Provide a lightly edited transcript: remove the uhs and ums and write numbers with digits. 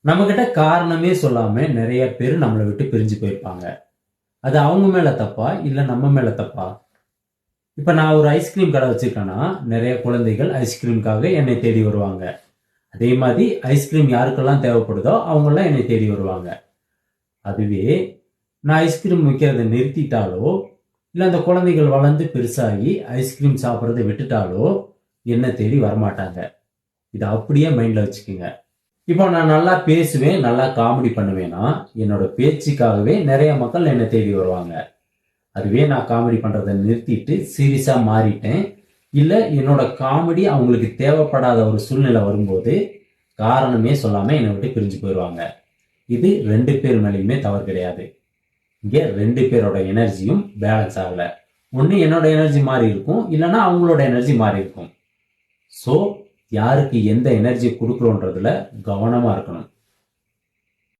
நம்ம கிட்ட காரணமே சொல்லாம நிறைய பேர் நம்மளை விட்டு பிரிஞ்சு போயிருப்பாங்க. அது அவங்க மேல தப்பா இல்ல நம்ம மேல தப்பா? இப்ப நான் ஒரு ஐஸ்கிரீம் கடை வச்சிருக்கேன்னா நிறைய குழந்தைகள் ஐஸ்கிரீமுக்காக என்னை தேடி வருவாங்க. அதே மாதிரி ஐஸ்கிரீம் யாருக்கெல்லாம் தேவைப்படுதோ அவங்கெல்லாம் என்னை தேடி வருவாங்க. அதுவே நான் ஐஸ்கிரீம் விற்கிறத நிறுத்திட்டாலோ இல்ல அந்த குழந்தைகள் வளர்ந்து பெருசாகி ஐஸ்கிரீம் சாப்பிட்றதை விட்டுட்டாலோ என்னை தேடி வரமாட்டாங்க. இதை அப்படியே மைண்ட்ல வச்சுக்கோங்க. இப்போ நான் நல்லா பேசுவேன், நல்லா காமெடி பண்ணுவேன்னா என்னோட பேச்சுக்காகவே நிறைய மக்கள் என்னை தேடி வருவாங்க. அதுவே நான் காமெடி பண்றதை நிறுத்திட்டு சீரியஸா மாறிட்டேன், இல்ல என்னோட காமெடி அவங்களுக்கு தேவைப்படாத ஒரு சூழ்நிலை வரும்போது காரணமே சொல்லாம என்னை விட்டு பிரிஞ்சு போயிடுவாங்க. இது 2 பேர் மேலேயுமே தவறு கிடையாது. இங்க 2 பேரோட எனர்ஜியும் பேலன்ஸ் ஆகல. ஒண்ணு என்னோட எனர்ஜி மாறி இருக்கும், இல்லைன்னா அவங்களோட எனர்ஜி மாறி இருக்கும். ஸோ யாருக்கு எந்த எனர்ஜி கொடுக்குறோன்றதுல கவனமா இருக்கணும்.